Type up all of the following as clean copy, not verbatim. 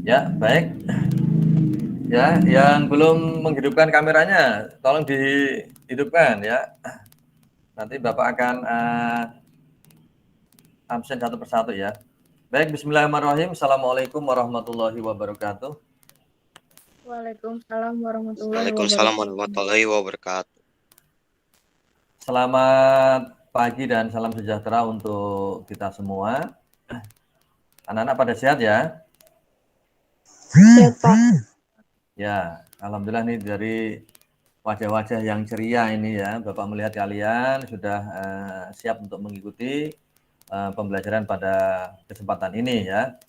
Ya, baik. Ya, yang belum menghidupkan kameranya, tolong dihidupkan ya. Nanti Bapak akan absen satu persatu ya. Baik, bismillahirrahmanirrahim. Assalamualaikum warahmatullahi wabarakatuh. Waalaikumsalam warahmatullahi Waalaikumsalam wabarakatuh. warahmatullahi wabarakatuh. Selamat pagi dan salam sejahtera untuk kita semua. Anak-anak pada sehat ya? Sehat, Pak. Ya, alhamdulillah nih dari wajah-wajah yang ceria ini ya, Bapak melihat kalian sudah siap untuk mengikuti pembelajaran pada kesempatan ini ya.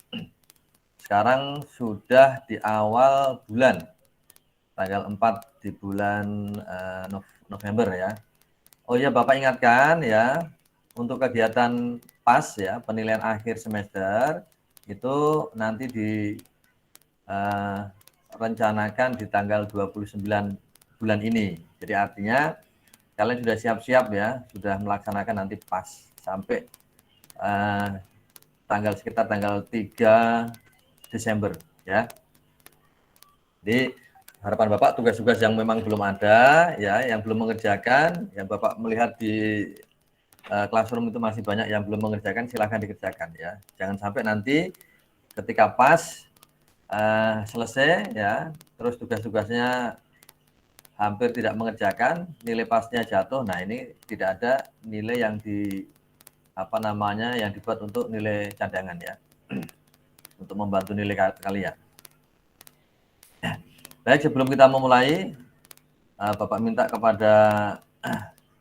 Sekarang sudah di awal bulan, tanggal 4 di bulan November ya. Oh iya, Bapak ingatkan ya, untuk kegiatan PAS ya, penilaian akhir semester, itu nanti rencanakan di tanggal 29 bulan ini. Jadi artinya kalian sudah siap-siap ya, sudah melaksanakan nanti PAS sampai sekitar tanggal 3 Desember ya. Jadi harapan Bapak tugas-tugas yang memang belum ada ya, yang belum mengerjakan, yang Bapak melihat di classroom itu masih banyak yang belum mengerjakan, silahkan dikerjakan ya. Jangan sampai nanti ketika PAS selesai ya, terus tugas-tugasnya hampir tidak mengerjakan, nilai pasnya jatuh. Nah, ini tidak ada nilai yang yang dibuat untuk nilai cadangan ya. Untuk membantu nilai kalian. Baik, sebelum kita memulai, Bapak minta kepada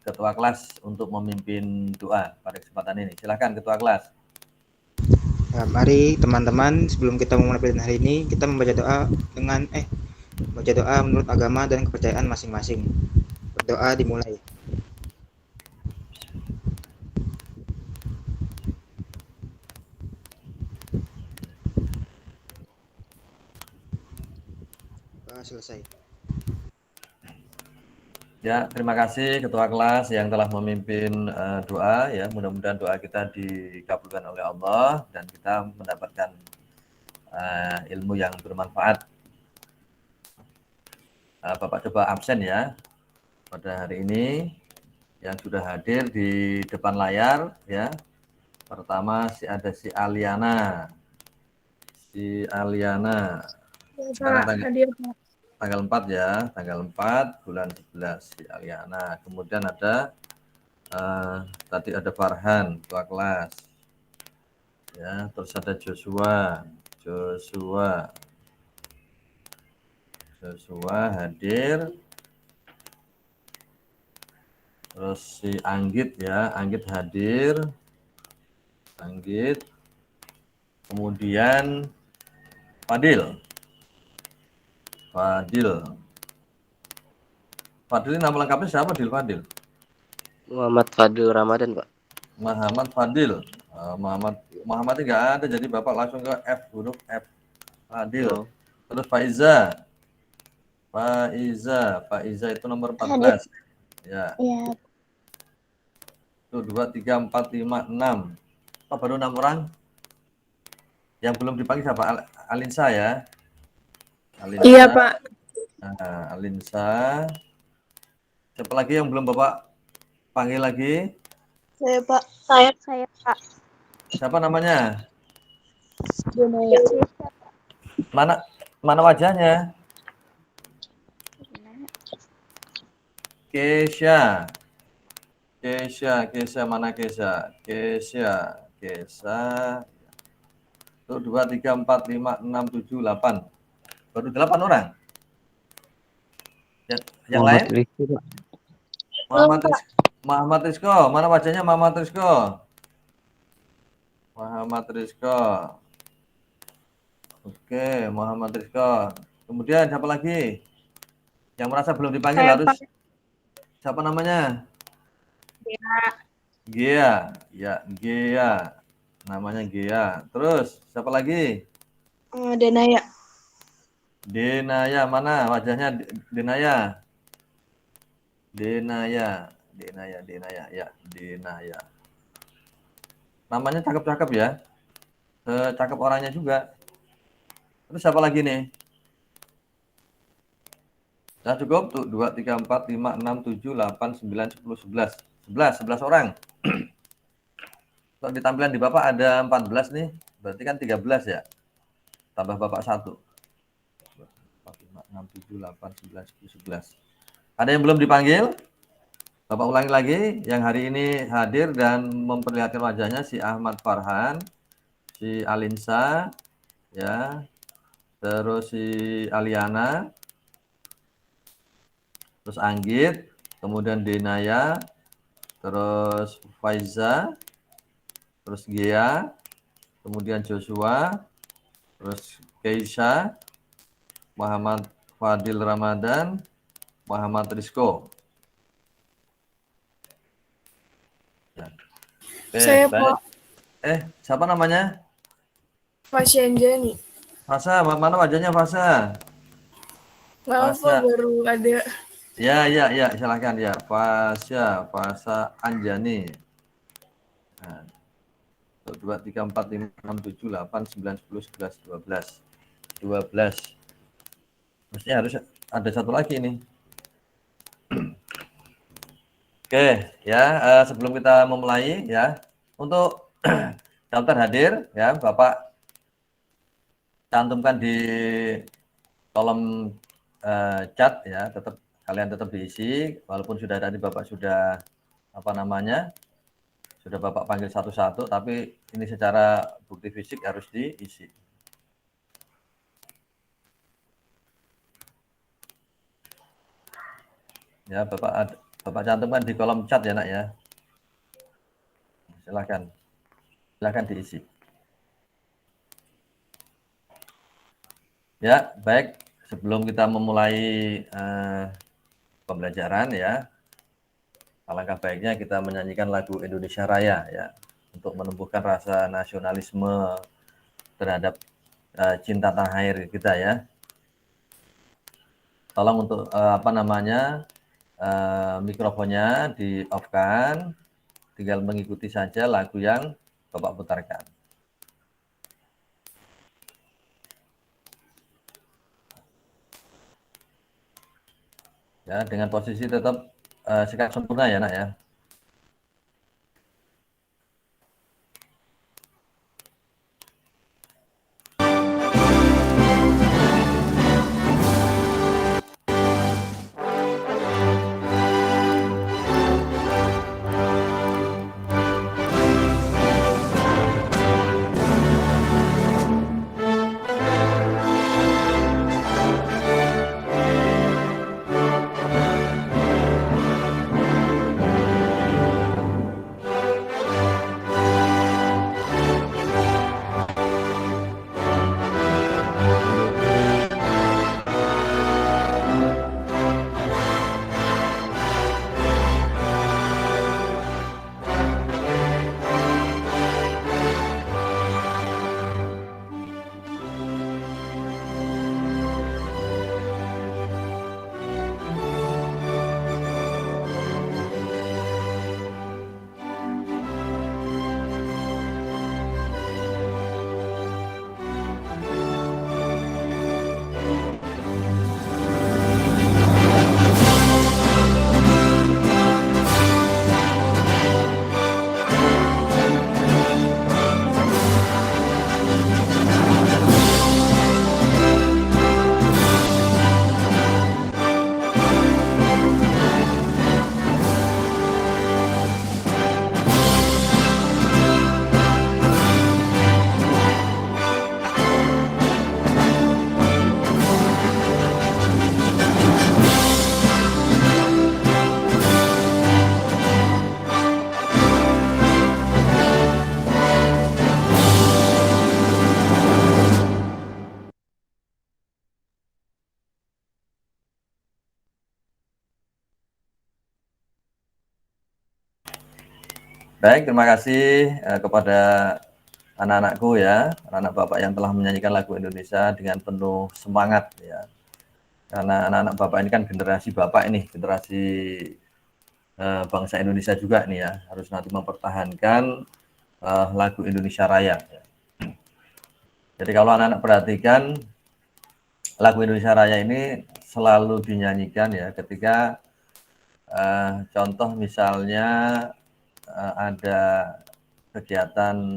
Ketua kelas untuk memimpin doa pada kesempatan ini. Silakan Ketua kelas. Mari teman-teman, sebelum kita memulai pelajaran hari ini, kita membaca doa membaca doa menurut agama dan kepercayaan masing-masing. Berdoa dimulai. Selesai. Ya, terima kasih Ketua kelas yang telah memimpin doa ya. Mudah-mudahan doa kita dikabulkan oleh Allah dan kita mendapatkan ilmu yang bermanfaat. Bapak coba absen ya pada hari ini yang sudah hadir di depan layar ya. Pertama ada si Aliana. Si Aliana. Sekarang tanggal 4 ya, tanggal 4 bulan 11 si Aliana. Kemudian ada tadi ada Farhan, ketua kelas. Ya, terus ada Joshua hadir. Terus si Anggit ya, Anggit hadir. Anggit. Kemudian Fadil ini nama lengkapnya siapa, Fadil? Muhammad Fadil Ramadan, Pak. Muhammad Fadil. Muhammad nggak ada, jadi Bapak langsung ke F, huruf F. Fadil. Oh. Terus Faiza itu nomor 14. Ya. Iya. Itu 2, 3, 4, 5, 6. Oh, baru 6 orang. Yang belum dipanggil siapa? Alinsa ya. Alinsa. Iya, Pak. Alinsa. Siapa lagi yang belum Bapak panggil lagi? Saya, Pak. Saya, Pak. Siapa namanya? Denaya. Mana wajahnya? Kesha. Mana Kesha? Tuh 2, 3, 4, 5, 6, 7, 8. Baru 8 orang. Yang lain? Rizky, Pak. Muhammad Rizko. Mana wajahnya Muhammad Rizko? Oke, Muhammad Rizko. Kemudian siapa lagi? Yang merasa belum dipanggil harus siapa namanya? Gia. Ya, Gia. Namanya Gia. Terus siapa lagi? Denaya. Denaya, mana wajahnya Denaya? Denaya. Ya, Denaya. Namanya cakep-cakep ya. Cakep orangnya juga. Terus siapa lagi nih? Nah, cukup tuh 2, 3, 4, 5, 6, 7, 8, 9, 10, 11. 11 orang. Kalau di tampilan di Bapak ada 14 nih, berarti kan 13 ya. Tambah Bapak 1. 4, 5, 6, 7, 8, 9, 10, 11. Ada yang belum dipanggil? Bapak ulangi lagi, yang hari ini hadir dan memperlihatkan wajahnya si Ahmad Farhan, si Alinsa, ya, terus si Aliana, terus Anggit, kemudian Denaya, terus Faiza, terus Gia, kemudian Joshua, terus Keisha, Muhammad Fadil Ramadan, Muhammad Rizko. Ya. Oke, Saya, baik. Pak. Siapa namanya? Fasya Anjani. Fasa, mana wajahnya Fasa? Maaf, Pak, Fasa. baru ada. Ya, silakan ya. Fasa Anjani. Nah, 2, 3, 4, 5, 6, 7, 8, 9, 10, 11, 12. 12. Mestinya harus ada satu lagi nih. Oke, ya, sebelum kita memulai ya, untuk daftar hadir ya, Bapak cantumkan di kolom chat ya, kalian tetap diisi walaupun sudah tadi Bapak sudah apa namanya? Sudah Bapak panggil satu-satu, tapi ini secara bukti fisik harus diisi. Ya, Bapak cantumkan di kolom chat ya, Nak ya. Silakan diisi. Ya, baik. Sebelum kita memulai pembelajaran ya, alangkah baiknya kita menyanyikan lagu Indonesia Raya ya, untuk menumbuhkan rasa nasionalisme terhadap cinta tanah air kita ya. Tolong untuk mikrofonnya di off-kan, tinggal mengikuti saja lagu yang Bapak putarkan. Ya, dengan posisi tetap sikap sempurna ya, Nak ya. Baik, terima kasih kepada anak-anakku ya, anak-anak Bapak yang telah menyanyikan lagu Indonesia dengan penuh semangat ya. Karena anak-anak Bapak ini kan generasi Bapak ini, generasi bangsa Indonesia juga nih ya, harus nanti mempertahankan lagu Indonesia Raya. Ya. Jadi kalau anak-anak perhatikan lagu Indonesia Raya ini selalu dinyanyikan ya ketika contoh misalnya ada kegiatan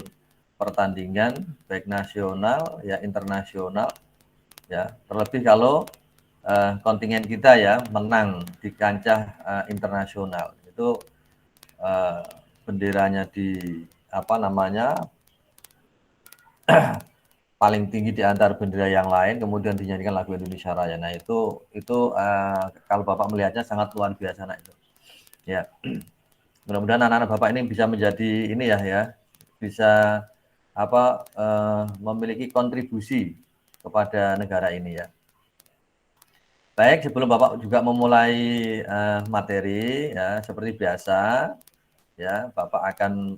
pertandingan baik nasional ya internasional ya, terlebih kalau kontingen kita ya menang di kancah internasional itu benderanya di apa namanya paling tinggi di antara bendera yang lain, kemudian dinyanyikan lagu Indonesia Raya. Nah itu kalau Bapak melihatnya sangat luar biasa, nah itu. Ya, mudah-mudahan anak-anak Bapak ini bisa menjadi ini ya, bisa memiliki kontribusi kepada negara ini ya. Baik, sebelum Bapak juga memulai materi ya seperti biasa ya, Bapak akan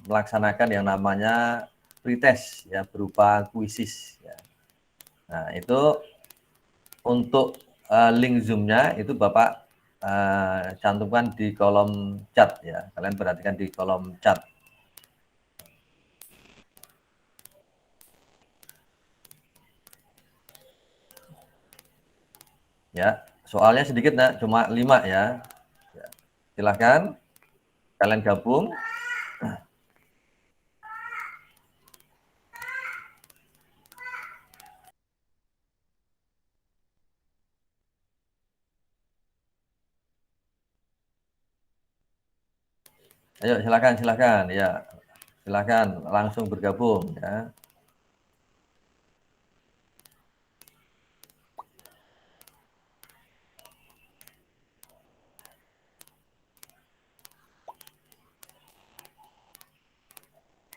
melaksanakan yang namanya pretest ya berupa kuisis ya. Nah, itu untuk link Zoom-nya itu Bapak cantumkan di kolom chat ya. Kalian perhatikan di kolom chat. Ya, soalnya sedikit nah, cuma 5 ya. Ya. Silahkan kalian gabung. Ayo silakan ya. Silakan langsung bergabung ya.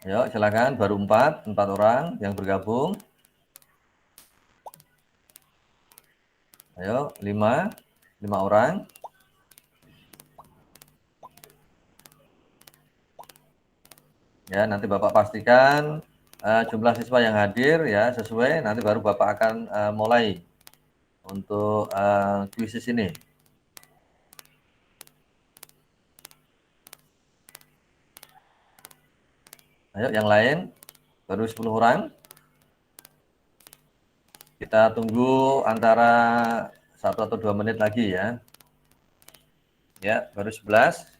Ayo silakan baru 4 orang yang bergabung. Ayo 5 orang. Ya, nanti Bapak pastikan jumlah siswa yang hadir ya sesuai, nanti baru Bapak akan mulai untuk kuisis ini. Ayo yang lain, baru 10 orang. Kita tunggu antara 1 atau 2 menit lagi ya. Ya, baru 11.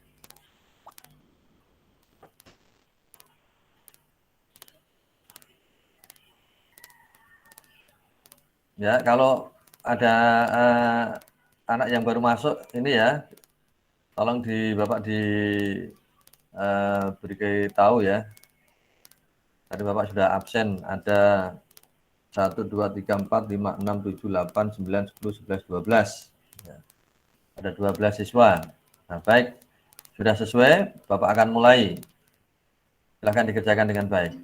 Ya, kalau ada anak yang baru masuk ini ya, tolong Bapak beritahu ya. Tadi Bapak sudah absen, ada 1, 2, 3, 4, 5, 6, 7, 8, 9, 10, 11, 12. Ya. Ada 12 siswa. Nah, baik. Sudah sesuai, Bapak akan mulai. Silahkan dikerjakan dengan baik.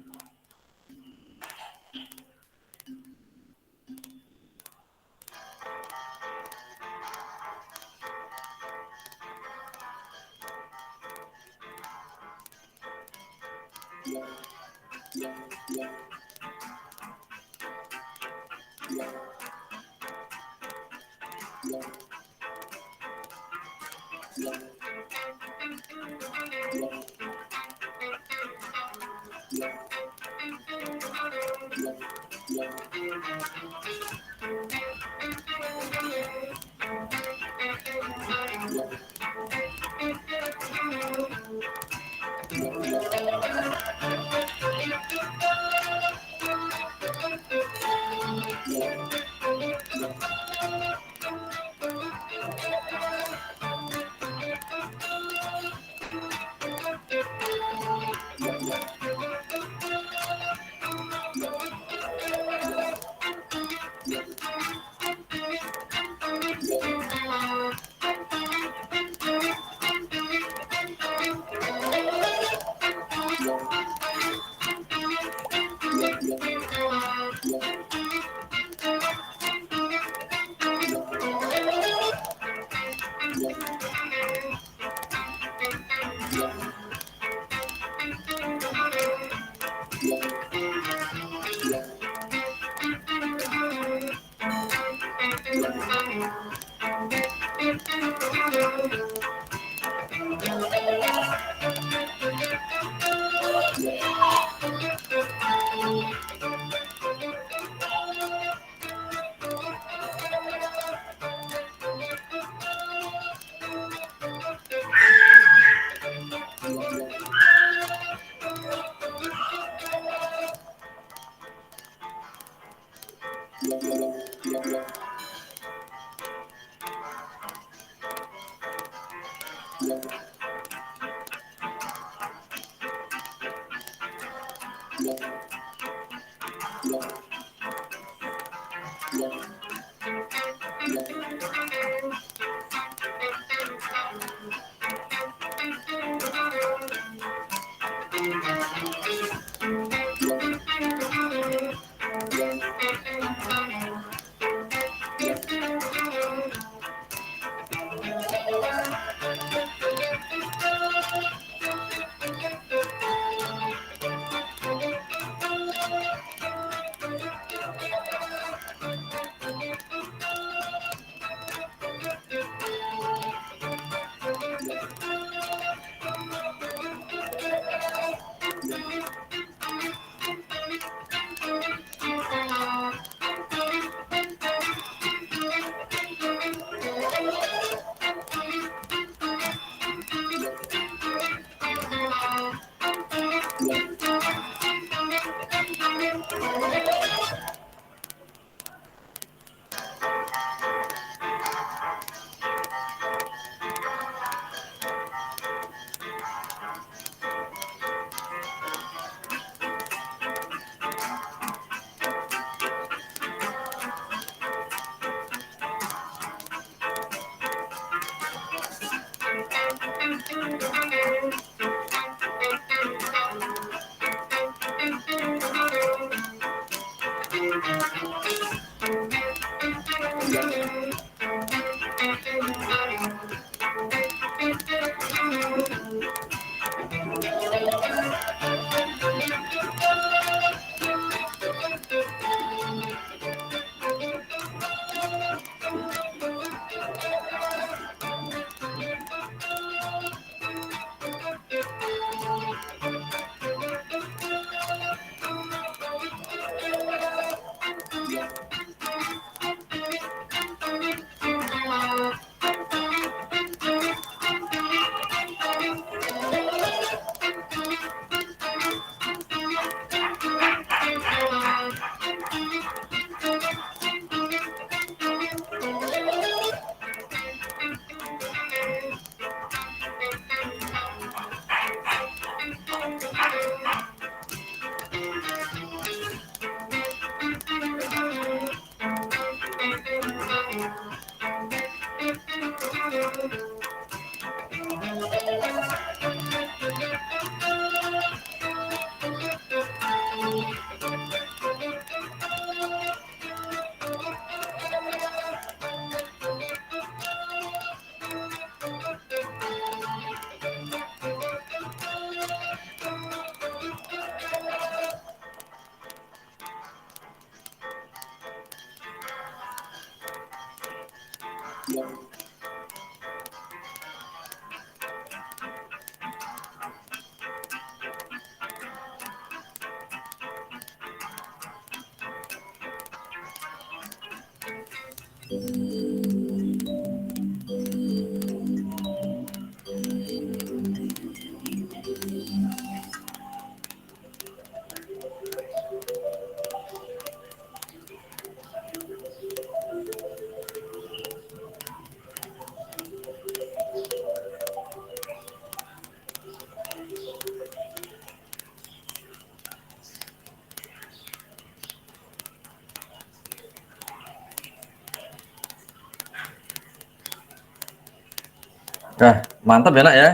Nah, mantap ya nak ya.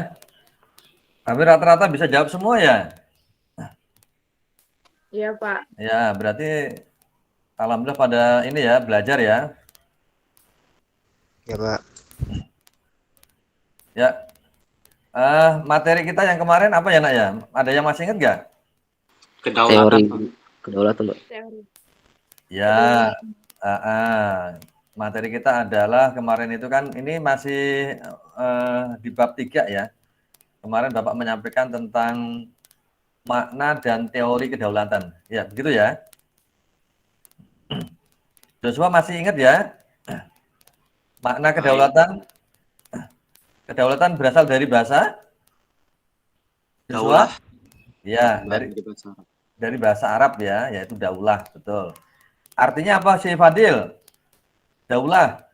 Hampir rata-rata bisa jawab semua ya. Iya, Pak. Ya, berarti alhamdulillah pada ini ya belajar ya. Ya, Pak. Ya, materi kita yang kemarin apa ya nak ya? Ada yang masih ingat nggak? Teori Kedaulatan, Pak. kedaulatan, Pak. Teori. Ya, materi kita adalah kemarin itu kan ini masih di bab 3 ya. Kemarin Bapak menyampaikan tentang makna dan teori kedaulatan. Ya, begitu ya. Joshua masih ingat ya? Makna kedaulatan? Kedaulatan berasal dari bahasa? Joshua? Daulah. Ya, Dari bahasa Arab. dari bahasa Arab ya, yaitu daulah, betul. Artinya apa sih Fadil? Daulah.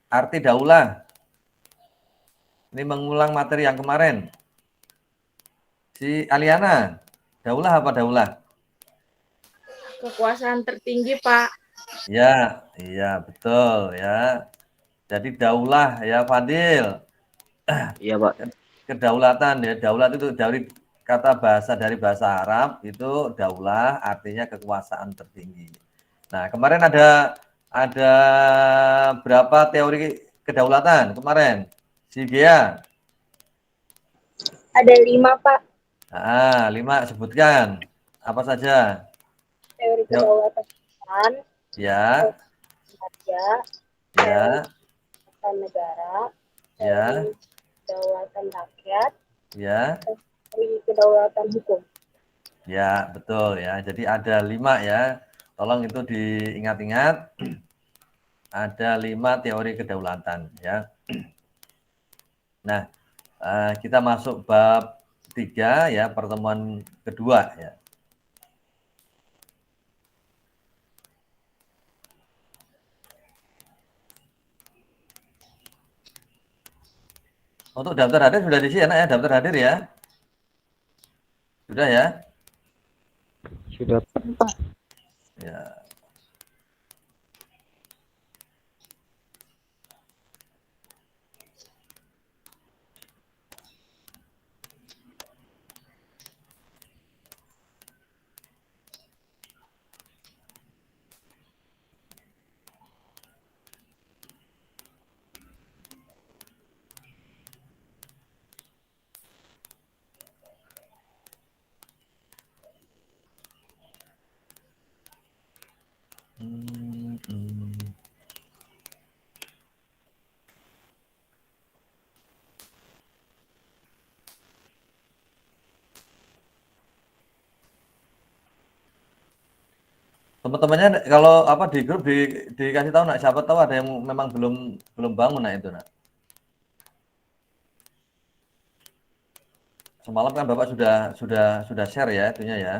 Arti daulah. Ini mengulang materi yang kemarin. Si Aliana, daulah apa daulah? Kekuasaan tertinggi, Pak. Ya, iya betul ya. Jadi daulah ya Fadil. Iya, Pak. Kedaulatan ya, daulat itu dari bahasa Arab itu daulah artinya kekuasaan tertinggi. Nah, kemarin ada berapa teori kedaulatan kemarin? Si Gia. Ada 5, Pak. Ah, 5 sebutkan. Apa saja? Teori Yuk. kedaulatan Tuhan, Ya, raja, ya, kedaulatan negara, ya, teori kedaulatan rakyat, ya, teori kedaulatan hukum. ya, betul ya. Jadi ada 5 ya. Tolong itu diingat-ingat. Ada 5 teori kedaulatan ya. Nah, kita masuk bab 3 ya, pertemuan kedua ya. Untuk daftar hadir sudah diisi ya, ya, daftar hadir ya. Sudah ya? Sudah. Ya. Teman-temannya kalau apa di grup dikasih tahu nak, siapa tahu ada yang memang belum bangun nak itu nak. Semalam kan Bapak sudah share ya itunya ya.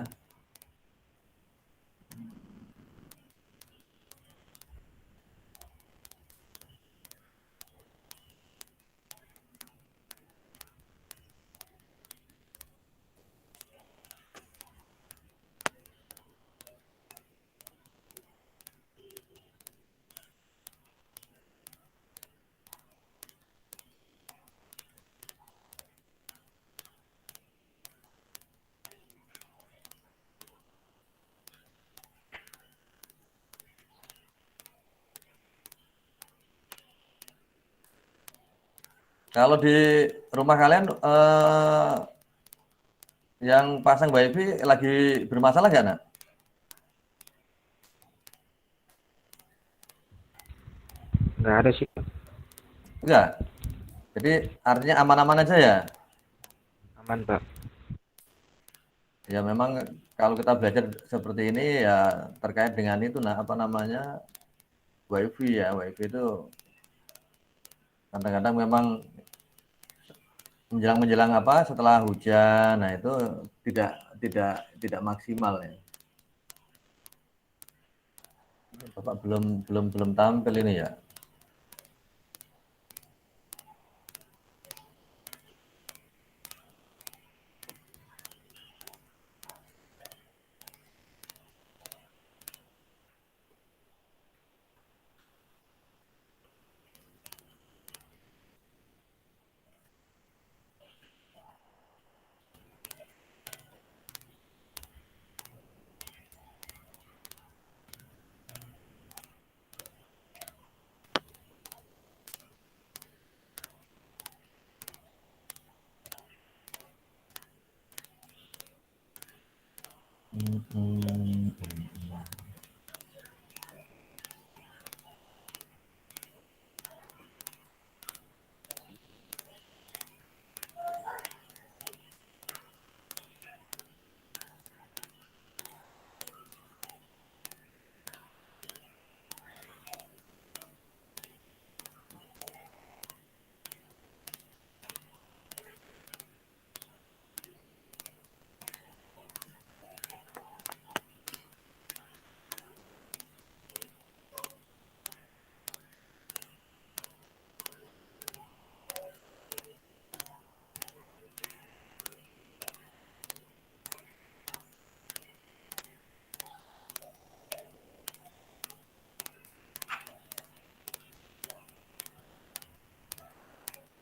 Kalau di rumah kalian yang pasang WiFi lagi bermasalah nggak nak? Nggak ada sih, Pak. Enggak. Jadi artinya aman-aman aja ya. Aman, Pak. Ya memang kalau kita belajar seperti ini ya terkait dengan itu nah apa namanya WiFi ya. WiFi itu kadang-kadang memang menjelang apa setelah hujan, nah itu tidak maksimal ya. Bapak belum tampil ini ya.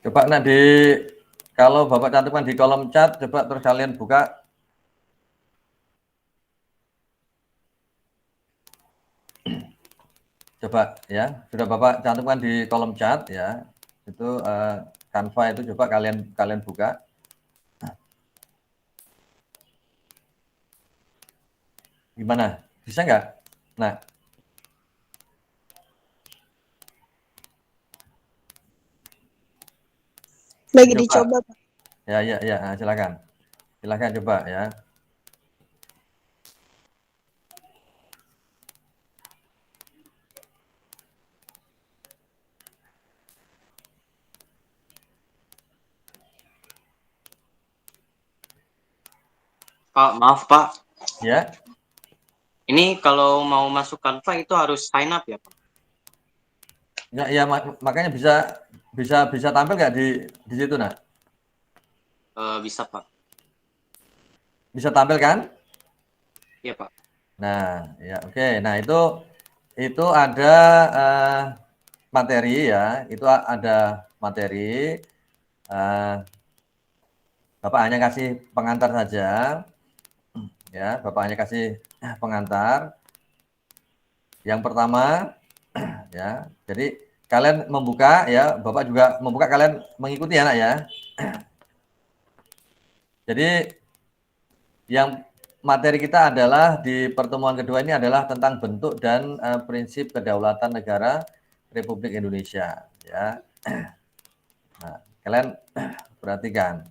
Coba kalau Bapak cantumkan di kolom chat, coba terus kalian buka. Coba ya, sudah Bapak cantumkan di kolom chat ya. Itu Canva itu coba kalian buka. Gimana? Bisa nggak? Nah, Lagi coba. dicoba, Pak. Ya, nah, silakan coba ya. Pak, maaf Pak. Ya, Ini kalau mau masuk Canva itu harus sign up ya Pak? makanya bisa tampil nggak di situ, nah? Bisa Pak. Bisa tampil kan? Iya Pak. Nah, ya oke. Nah, itu ada materi ya. Itu ada materi. Bapak hanya kasih pengantar saja. Ya, Bapak hanya kasih pengantar. Yang pertama, ya. Jadi kalian membuka ya, Bapak juga membuka, kalian mengikuti ya, Nak ya. Jadi yang materi kita adalah di pertemuan kedua ini adalah tentang bentuk dan prinsip kedaulatan negara Republik Indonesia ya. Nah, kalian perhatikan.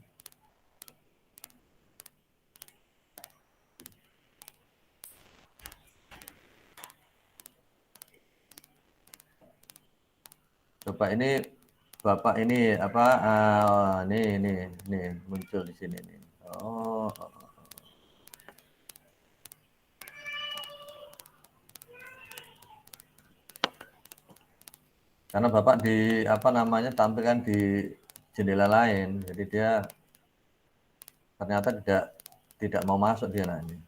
Coba ini Bapak ini apa ini muncul di sini nih. Oh. Karena Bapak tampilkan di jendela lain, jadi dia ternyata tidak mau masuk dia nanti.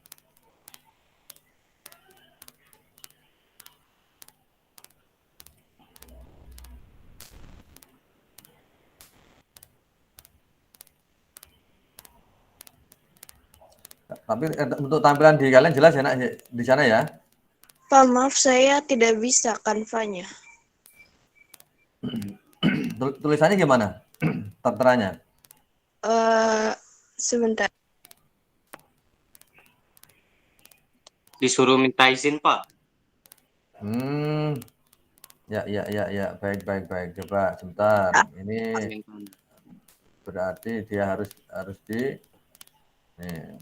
Tapi untuk tampilan di kalian jelas ya, Nak, di sana ya? Pak, maaf saya tidak bisa Canva-nya. Tulisannya gimana? Terteranya? Sebentar. Disuruh minta izin Pak. Ya. Baik. Coba sebentar. Ini berarti dia harus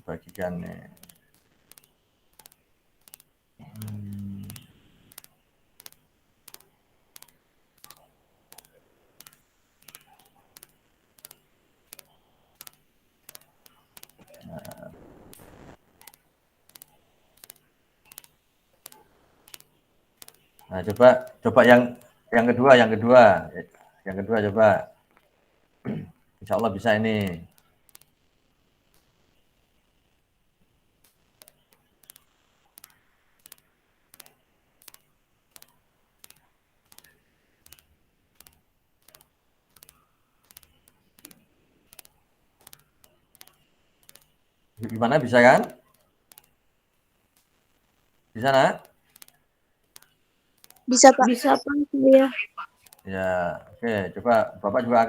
bagikan nih. Nah, coba yang kedua coba. Insya Allah bisa ini. Gimana, bisa kan? Bisa, Nak? Bisa, Pak. Bisa, Pak. Iya. Ya, oke. Coba Bapak juga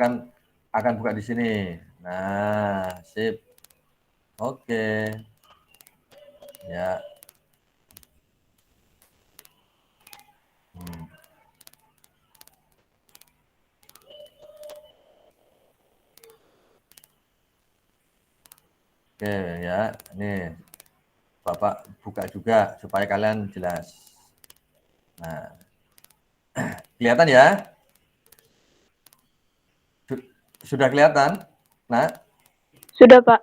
akan buka di sini. Nah, sip. Oke. Ya. Oke ya, ini Bapak buka juga supaya kalian jelas. Nah, kelihatan ya? Sudah kelihatan? Nah, Sudah, Pak.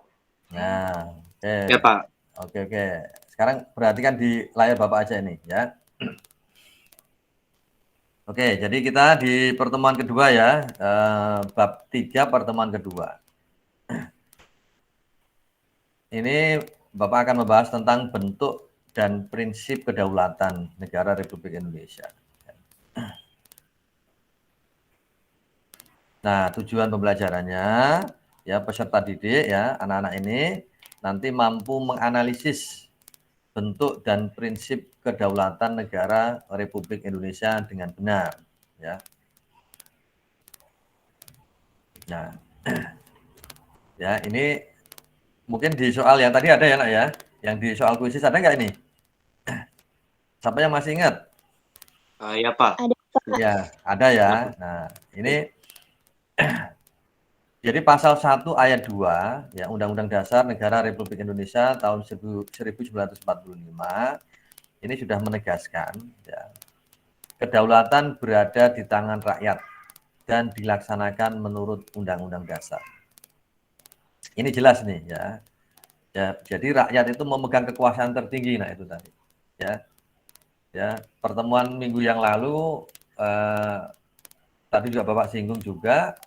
nah, oke. Ya Pak. Oke. Sekarang perhatikan di layar Bapak aja ini ya. Oke, jadi kita di pertemuan kedua ya, bab 3 pertemuan kedua. Ini Bapak akan membahas tentang bentuk dan prinsip kedaulatan negara Republik Indonesia. Nah, tujuan pembelajarannya ya peserta didik ya, anak-anak ini nanti mampu menganalisis bentuk dan prinsip kedaulatan negara Republik Indonesia dengan benar ya. Nah, ya ini mungkin di soal yang tadi ada ya nak ya, yang di soal kuisis ada nggak ini? Siapa yang masih ingat? Ya Pak. Ada Pak. Ya, ada ya. Nah, ini jadi pasal 1 ayat 2 ya Undang-Undang Dasar Negara Republik Indonesia tahun 1945 ini sudah menegaskan ya, kedaulatan berada di tangan rakyat dan dilaksanakan menurut Undang-Undang Dasar. Ini jelas nih ya. Ya, jadi rakyat itu memegang kekuasaan tertinggi, nah itu tadi. Ya, pertemuan minggu yang lalu tadi juga Bapak singgung juga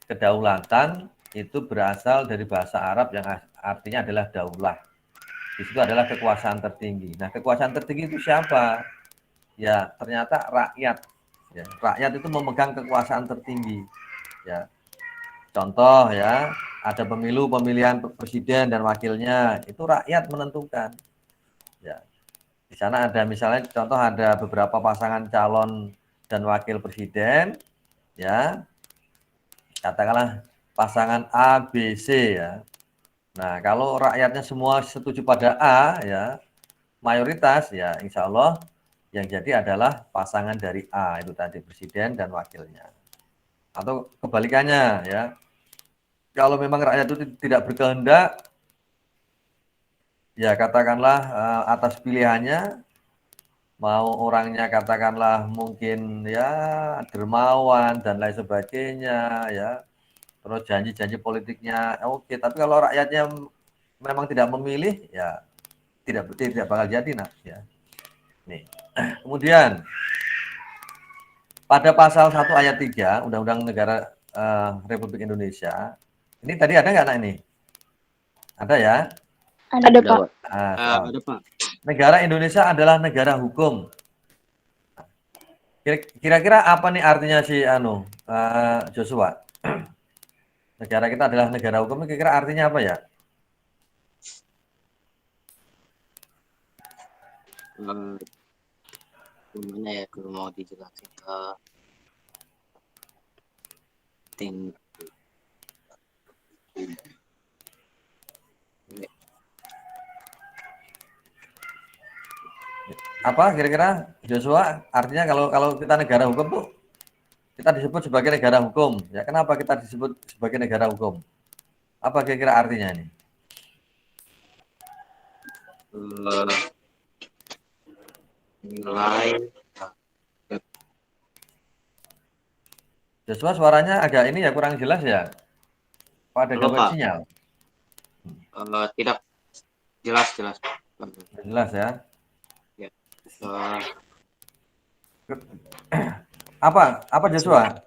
kedaulatan itu berasal dari bahasa Arab yang artinya adalah daulah. Di situ adalah kekuasaan tertinggi. Nah, kekuasaan tertinggi itu siapa? Ya, ternyata rakyat. Ya, rakyat itu memegang kekuasaan tertinggi. Ya, contoh ya, ada pemilu pemilihan presiden dan wakilnya, itu rakyat menentukan. Ya, di sana ada misalnya contoh ada beberapa pasangan calon dan wakil presiden, ya, katakanlah pasangan A, B, C ya. Nah, kalau rakyatnya semua setuju pada A ya, mayoritas ya insya Allah yang jadi adalah pasangan dari A itu tadi presiden dan wakilnya. Atau kebalikannya ya. Kalau memang rakyat itu tidak berkehendak ya katakanlah atas pilihannya mau orangnya katakanlah mungkin ya dermawan dan lain sebagainya ya. Terus janji-janji politiknya oke, tapi kalau rakyatnya memang tidak memilih ya tidak bakal jadi nak ya. Nih. Kemudian pada pasal 1 ayat 3 Undang-Undang Negara Republik Indonesia. Ini tadi ada nggak nak ini? Ada ya? Ada Pak. Nah, Ada Pak. negara Indonesia adalah negara hukum. Kira-kira apa nih artinya si Joshua? Negara kita adalah negara hukum, kira-kira artinya apa ya? Gimana ya kalau mau dijelasin Apa kira-kira Joshua artinya kalau kita negara hukum tuh kita disebut sebagai negara hukum ya. Kenapa kita disebut sebagai negara hukum? Apa kira-kira artinya ini? Nilai. Joshua suaranya agak ini ya kurang jelas ya. Apa ada gangguan sinyal? Tidak jelas. Jelas ya. Eh, Apa Joshua?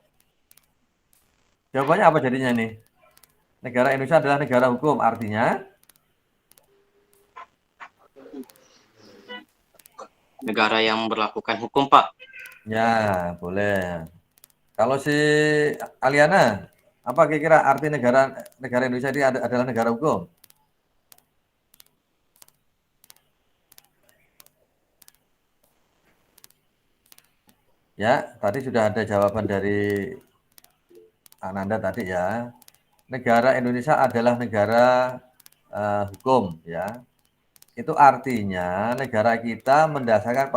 Jawabannya apa jadinya nih? Negara Indonesia adalah negara hukum, artinya negara yang berlakukan hukum, Pak. ya, boleh. Kalau si Aliana, apa kira-kira arti negara Indonesia ini adalah negara hukum? Ya, tadi sudah ada jawaban dari Ananda tadi ya. Negara Indonesia adalah negara hukum ya. Itu artinya negara kita mendasarkan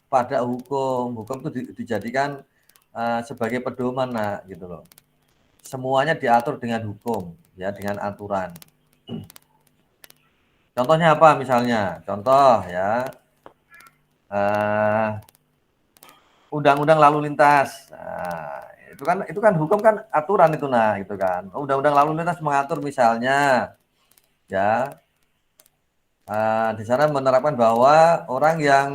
pada hukum. Hukum itu dijadikan sebagai pedoman nah, gitu loh. Semuanya diatur dengan hukum ya, dengan aturan. Contohnya apa misalnya? Contoh ya. Undang-undang lalu lintas. Nah, itu kan hukum kan aturan itu nah gitu kan. Undang-undang lalu lintas mengatur misalnya ya di sana menerapkan bahwa orang yang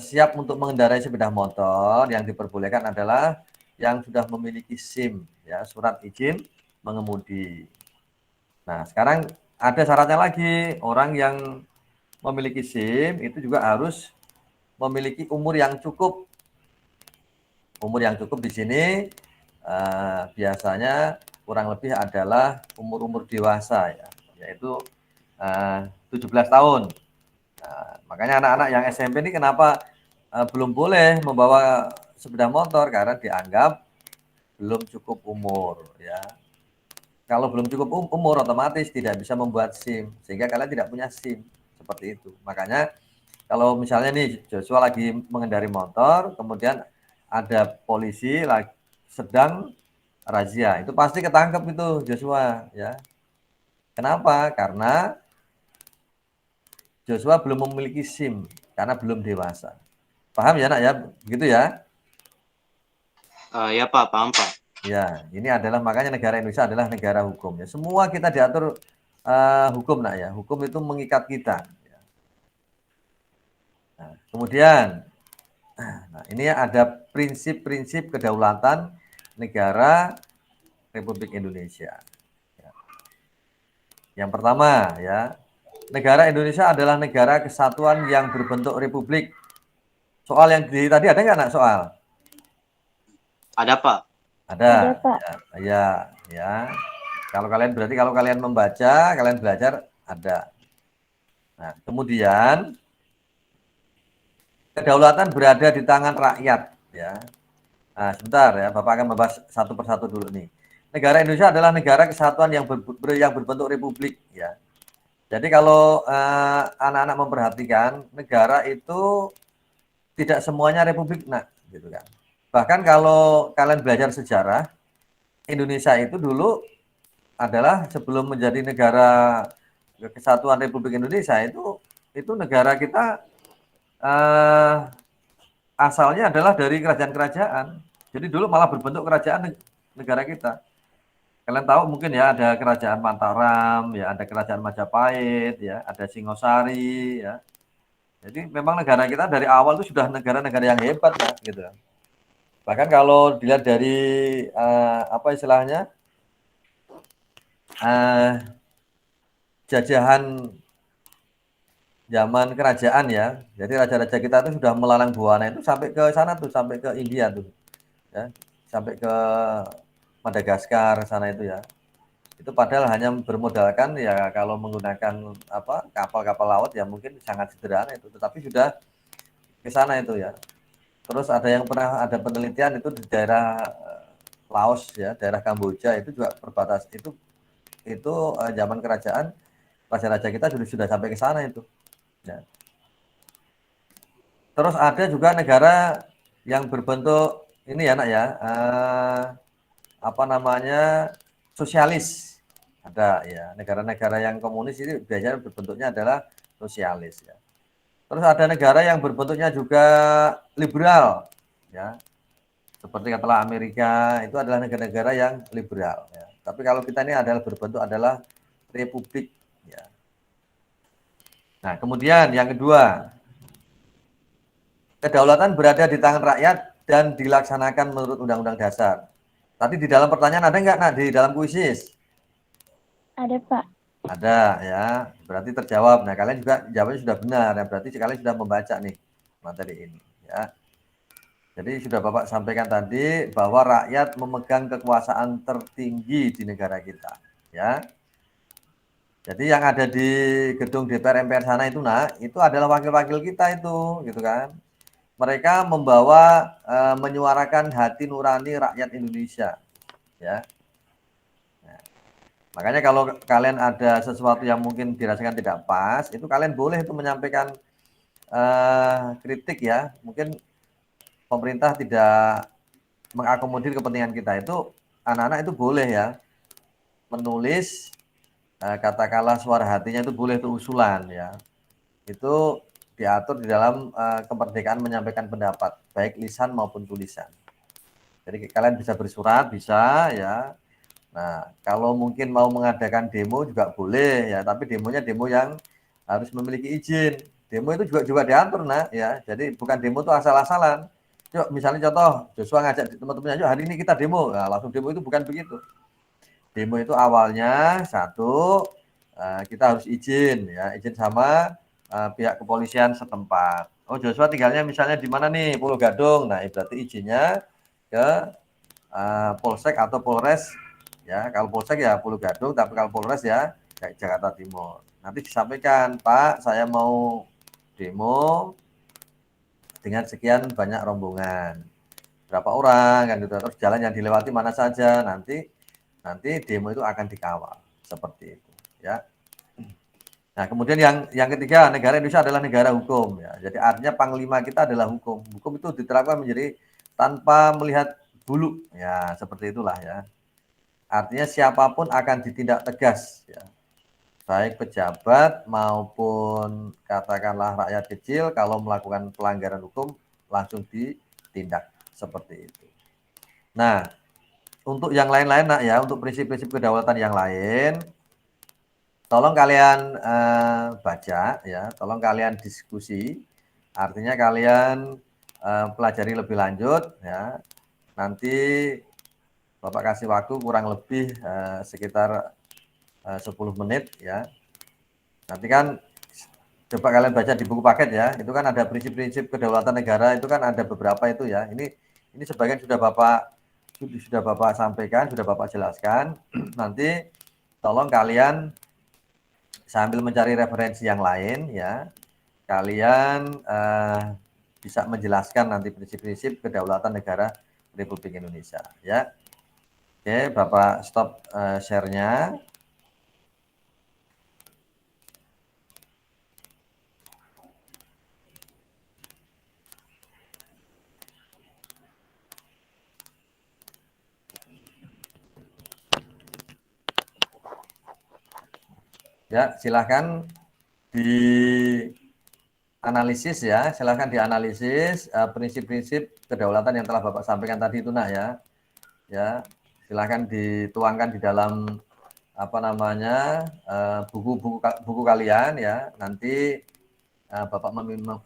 siap untuk mengendarai sepeda motor yang diperbolehkan adalah yang sudah memiliki SIM ya, surat izin mengemudi. Nah, sekarang ada syaratnya lagi, orang yang memiliki SIM itu juga harus memiliki umur yang cukup. Umur yang cukup di sini biasanya kurang lebih adalah umur-umur dewasa ya, yaitu 17 tahun. Nah, makanya anak-anak yang SMP ini kenapa belum boleh membawa sepeda motor, karena dianggap belum cukup umur ya. Kalau belum cukup umur otomatis tidak bisa membuat SIM, sehingga kalian tidak punya SIM, seperti itu. Makanya kalau misalnya nih Joshua lagi mengendari motor, kemudian ada polisi lagi sedang razia, itu pasti ketangkep itu Joshua ya. Kenapa? Karena Joshua belum memiliki SIM karena belum dewasa. Paham ya nak ya? Begitu ya? Ya Pak, paham Pak. Ya, ini adalah makanya negara Indonesia adalah negara hukum ya. Semua kita diatur hukum nak ya. Hukum itu mengikat kita. Ya. Nah, kemudian, nah, ini ada prinsip-prinsip kedaulatan negara Republik Indonesia. Ya. Yang pertama ya, negara Indonesia adalah negara kesatuan yang berbentuk republik. Soal yang tadi ada nggak nak soal? Ada Pak. Ada, Pak. ya. Kalau kalian membaca, kalian belajar ada. Nah, kemudian kedaulatan berada di tangan rakyat, ya. Nah, sebentar ya, Bapak akan membahas satu persatu dulu nih. Negara Indonesia adalah negara kesatuan yang berbentuk republik, ya. Jadi kalau anak-anak memperhatikan, negara itu tidak semuanya republik, nah, gitu kan. Bahkan kalau kalian belajar sejarah, Indonesia itu dulu adalah sebelum menjadi negara kesatuan Republik Indonesia itu negara kita asalnya adalah dari kerajaan-kerajaan. Jadi dulu malah berbentuk kerajaan negara kita. Kalian tahu mungkin ya, ada kerajaan Mataram, ya ada kerajaan Majapahit, ya ada Singosari, ya. Jadi memang negara kita dari awal itu sudah negara-negara yang hebat, ya, gitu. Bahkan kalau dilihat dari apa istilahnya jajahan zaman kerajaan ya, jadi raja-raja kita itu sudah melalang buana itu sampai ke sana tuh, sampai ke India tuh, ya, sampai ke Madagaskar sana itu ya. Itu padahal hanya bermodalkan ya kalau menggunakan apa kapal-kapal laut ya mungkin sangat sederhana itu, tetapi sudah ke sana itu ya. Terus ada yang pernah ada penelitian itu di daerah Laos ya, daerah Kamboja itu juga perbatas itu zaman kerajaan raja-raja kita sudah sampai ke sana itu. Ya. Terus ada juga negara yang berbentuk ini ya nak ya, apa namanya sosialis. Ada ya, negara-negara yang komunis ini biasanya berbentuknya adalah sosialis ya. Terus ada negara yang berbentuknya juga liberal, ya, seperti katalah Amerika itu adalah negara-negara yang liberal. Ya. Tapi kalau kita ini adalah berbentuk adalah republik. Ya. Nah, kemudian yang kedua, kedaulatan berada di tangan rakyat dan dilaksanakan menurut Undang-Undang Dasar. Tadi di dalam pertanyaan ada nggak, nak, di dalam kuisis? Ada Pak. Ada ya, berarti terjawab. Nah, kalian juga jawabnya sudah benar, ya, berarti kalian sudah membaca nih materi ini. Ya. Jadi sudah Bapak sampaikan tadi bahwa rakyat memegang kekuasaan tertinggi di negara kita. Ya. Jadi yang ada di gedung DPR MPR sana itu, nah, itu adalah wakil-wakil kita itu, gitu kan. Mereka membawa, menyuarakan hati nurani rakyat Indonesia. Ya. Makanya kalau kalian ada sesuatu yang mungkin dirasakan tidak pas, itu kalian boleh itu menyampaikan kritik ya. Mungkin pemerintah tidak mengakomodir kepentingan kita, itu anak-anak itu boleh ya menulis katakanlah suara hatinya, itu boleh itu usulan ya. Itu diatur di dalam kemerdekaan menyampaikan pendapat, baik lisan maupun tulisan. Jadi kalian bisa bersurat, bisa ya. Nah, kalau mungkin mau mengadakan demo juga boleh ya, tapi demonya demo yang harus memiliki izin. Demo itu juga diatur, nah ya. Jadi bukan demo itu asal-asalan. Yuk, misalnya contoh, Joshua ngajak teman-temannya, yuk hari ini kita demo. Nah, langsung demo itu bukan begitu. Demo itu awalnya satu, kita harus izin ya, izin sama pihak kepolisian setempat. Oh, Joshua tinggalnya misalnya di mana nih, Pulau Gadung. Nah, berarti izinnya ke Polsek atau Polres ya. Kalau Polsek ya Pulau Gadung, tapi kalau Polres ya Jakarta Timur. Nanti disampaikan, Pak, saya mau demo dengan sekian banyak rombongan, berapa orang kan gitu, terus jalan yang dilewati mana saja, nanti demo itu akan dikawal seperti itu ya. Nah, kemudian yang ketiga, negara Indonesia adalah negara hukum ya. Jadi artinya panglima kita adalah hukum. Hukum itu diterapkan menjadi tanpa melihat bulu ya, seperti itulah ya. Artinya siapapun akan ditindak tegas ya. Baik pejabat maupun katakanlah rakyat kecil kalau melakukan pelanggaran hukum langsung ditindak seperti itu. Nah, untuk yang lain-lain nak ya, untuk prinsip-prinsip kedaulatan yang lain, tolong kalian baca ya, tolong kalian diskusi. Artinya kalian pelajari lebih lanjut ya. Nanti Bapak kasih waktu kurang lebih sekitar 10 menit ya. Nanti kan coba kalian baca di buku paket ya, itu kan ada prinsip-prinsip kedaulatan negara, itu kan ada beberapa itu ya. Ini sebagian sudah Bapak sampaikan, sudah Bapak jelaskan. Nanti tolong kalian sambil mencari referensi yang lain ya, kalian bisa menjelaskan nanti prinsip-prinsip kedaulatan negara Republik Indonesia ya. Oke, Bapak stop share-nya. Ya, silahkan dianalisis ya, silahkan dianalisis prinsip-prinsip kedaulatan yang telah Bapak sampaikan tadi itu nah ya. Ya, silahkan dituangkan di dalam apa namanya buku kalian ya. Nanti Bapak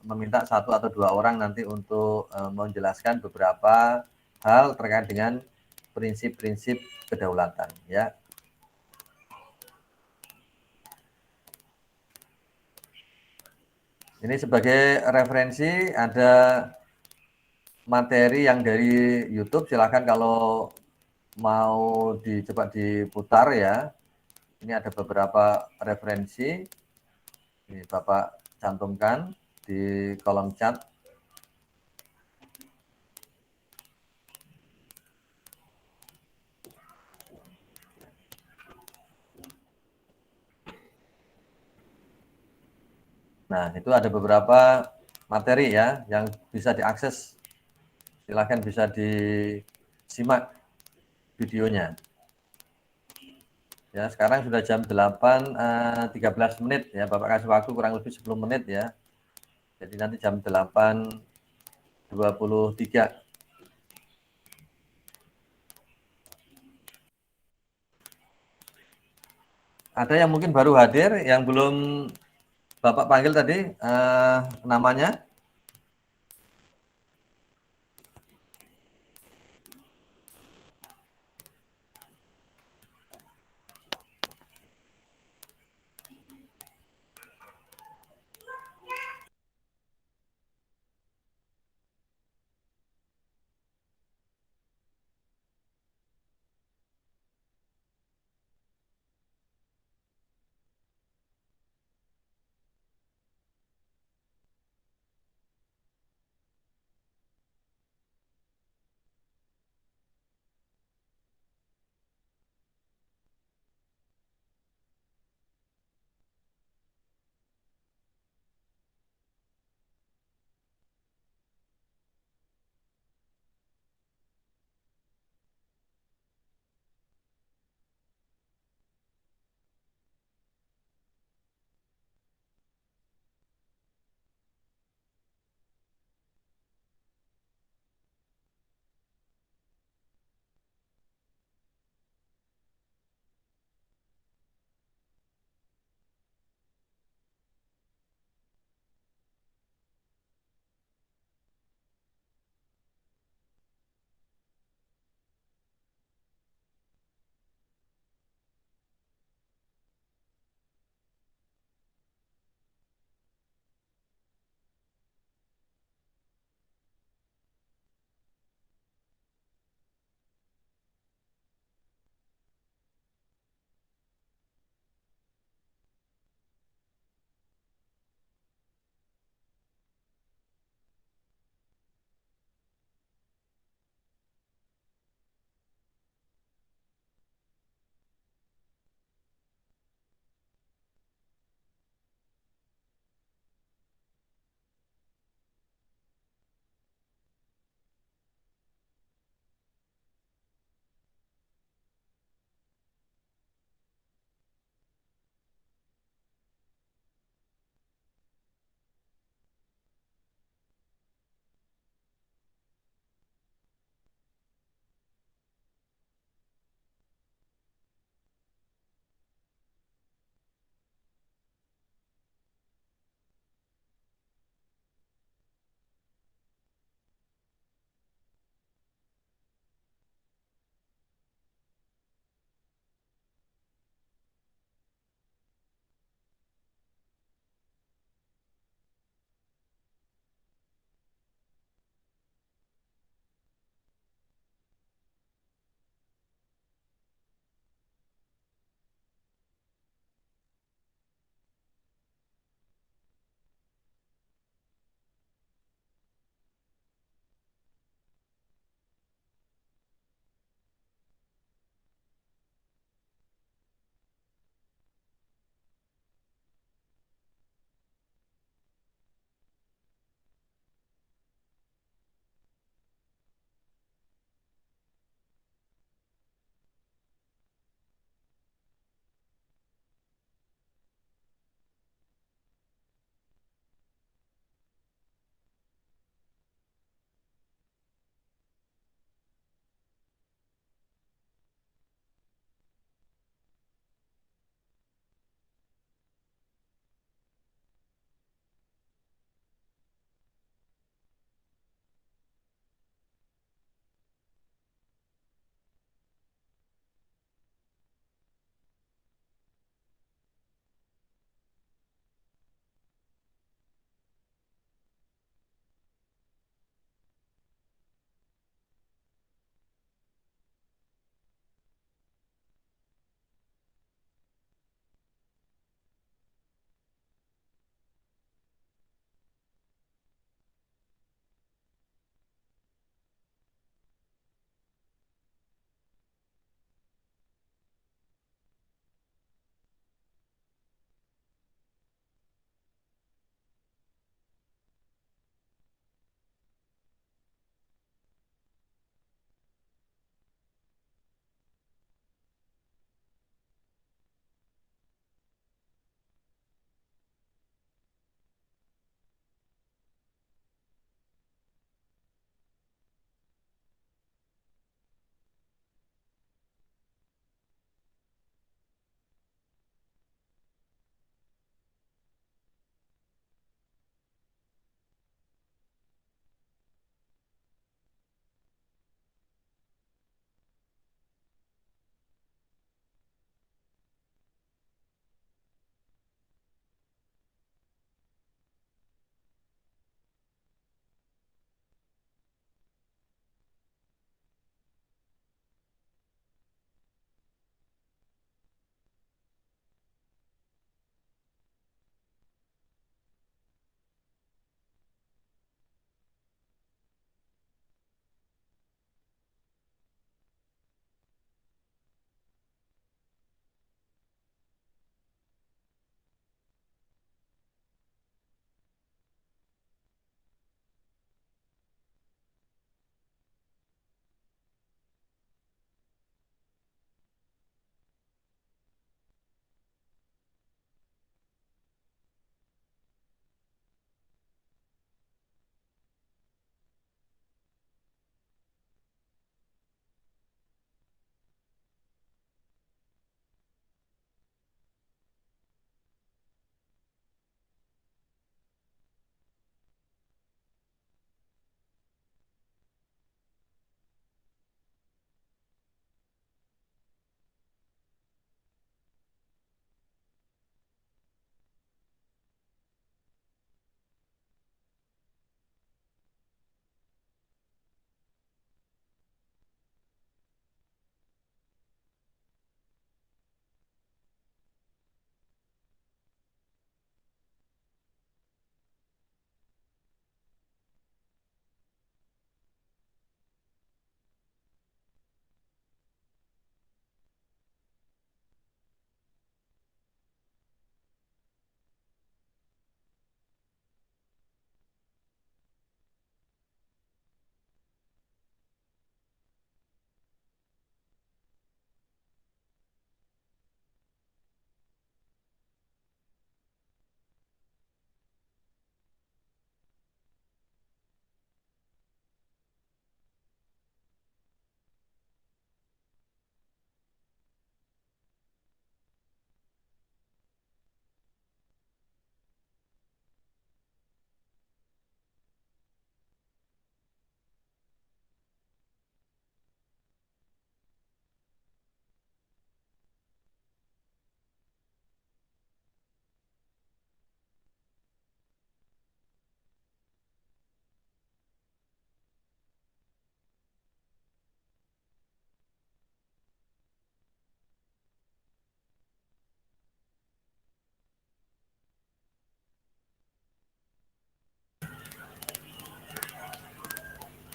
meminta 1 atau 2 orang nanti untuk menjelaskan beberapa hal terkait dengan prinsip-prinsip kedaulatan ya. Ini sebagai referensi ada materi yang dari YouTube, silakan kalau mau coba diputar ya. Ini ada beberapa referensi. Ini Bapak cantumkan di kolom chat. Nah, itu ada beberapa materi ya yang bisa diakses. Silahkan bisa disimak videonya. Ya, sekarang sudah jam 8.13 menit ya. Bapak kasih waktu kurang lebih 10 menit ya. Jadi nanti jam 8.23. Ada yang mungkin baru hadir yang belum Bapak panggil tadi namanya?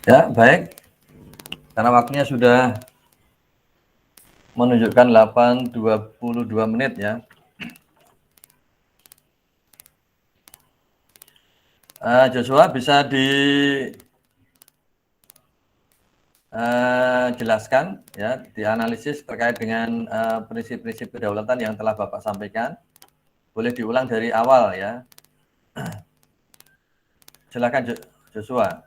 Ya, baik. Karena waktunya sudah menunjukkan 8.22 menit ya. Joshua bisa dijelaskan ya, dianalisis terkait dengan prinsip-prinsip kedaulatan yang telah Bapak sampaikan. Boleh diulang dari awal ya. Silakan Joshua.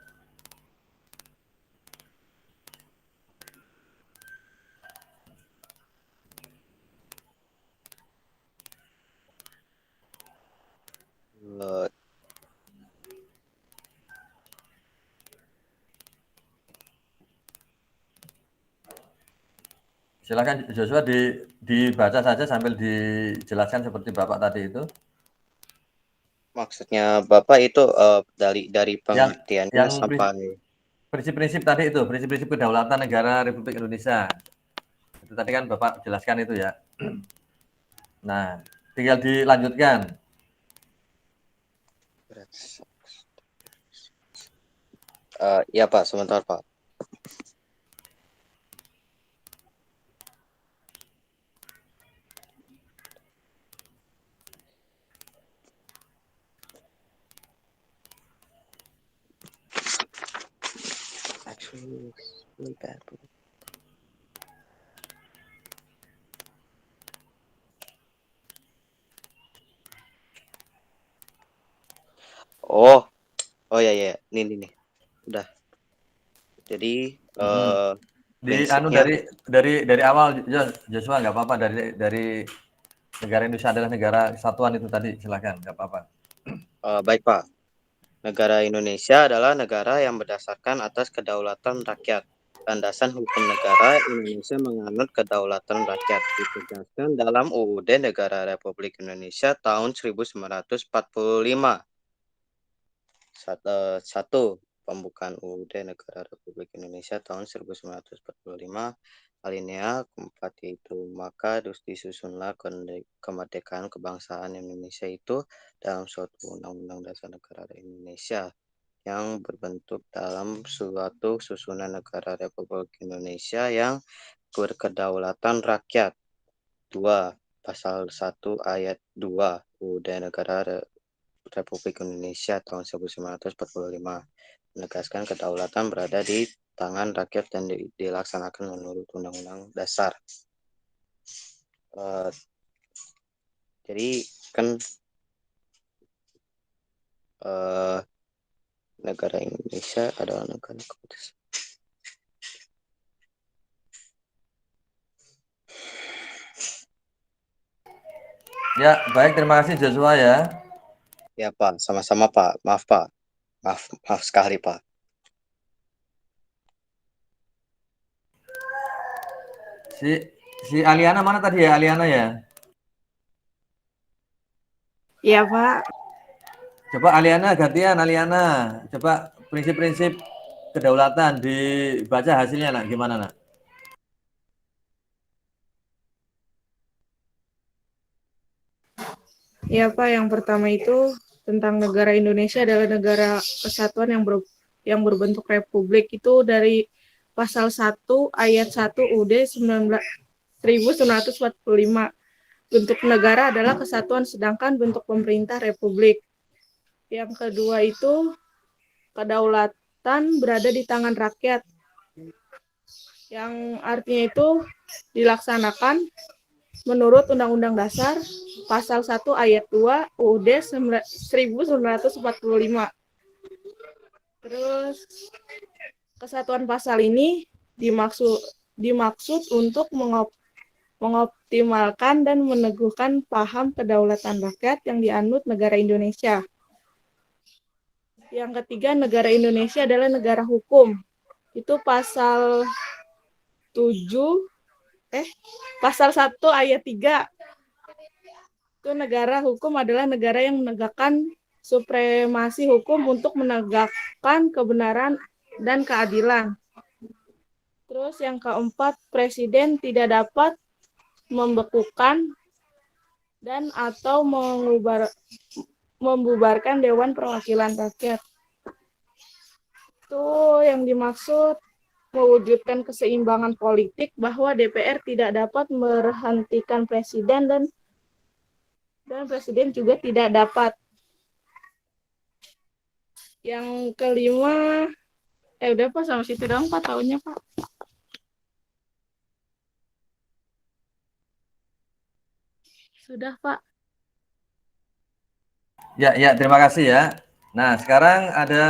Eh, Silakan Joshua dibaca saja sambil dijelaskan seperti Bapak tadi itu. Maksudnya Bapak itu dari pengertiannya Yang sampai prinsip-prinsip tadi itu, prinsip-prinsip kedaulatan negara Republik Indonesia. Itu tadi kan Bapak jelaskan itu ya. Nah, tinggal dilanjutkan. ya Pak, sebentar Pak. Actually, it's really bad. Oh, oh ya ya, ini. Udah. Jadi prinsipnya dari awal Joshua nggak apa-apa, dari negara Indonesia adalah negara kesatuan itu tadi, silakan, nggak apa-apa. baik Pak. Negara Indonesia adalah negara yang berdasarkan atas kedaulatan rakyat. Landasan hukum negara Indonesia menganut kedaulatan rakyat ditegaskan dalam UUD Negara Republik Indonesia tahun 1945. Satu, pembukaan UUD Negara Republik Indonesia tahun 1945 alinea keempat, yaitu maka disusunlah kemerdekaan kebangsaan Indonesia itu dalam suatu undang-undang dasar negara Indonesia yang berbentuk dalam suatu susunan negara Republik Indonesia yang berkedaulatan rakyat. 2. Pasal 1 ayat 2 UUD Negara Republik Indonesia tahun 1945 menegaskan kedaulatan berada di tangan rakyat dan dilaksanakan menurut Undang-Undang Dasar. Jadi kan negara Indonesia adalah negara kesatuan. Ya, baik, terima kasih Joshua ya. Ya Pak, sama-sama Pak. Maaf Pak. Maaf sekali Pak. Si Aliana mana tadi ya, Aliana ya? Iya, Pak. Coba Aliana gantian, Aliana. Coba prinsip-prinsip kedaulatan dibaca hasilnya nak, gimana nak? Iya, Pak. Yang pertama itu tentang negara Indonesia adalah negara kesatuan yang berbentuk republik, itu dari pasal 1 ayat 1 UUD 1945. Bentuk negara adalah kesatuan, sedangkan bentuk pemerintah republik. Yang kedua itu kedaulatan berada di tangan rakyat, yang artinya itu dilaksanakan menurut Undang-Undang Dasar Pasal 1 Ayat 2 UUD 1945. Terus kesatuan pasal ini dimaksud untuk mengoptimalkan dan meneguhkan paham kedaulatan rakyat yang dianut negara Indonesia. Yang ketiga, negara Indonesia adalah negara hukum. Itu pasal 1 ayat 3. Itu negara hukum adalah negara yang menegakkan supremasi hukum untuk menegakkan kebenaran dan keadilan. Terus yang keempat, presiden tidak dapat membekukan dan atau membubarkan Dewan Perwakilan Rakyat. Itu yang dimaksud mewujudkan keseimbangan politik bahwa DPR tidak dapat berhentikan presiden dan presiden juga tidak dapat. Yang kelima, udah Pak, sama situ dong Pak tahunnya Pak. Sudah Pak. Ya, terima kasih ya. Nah, sekarang ada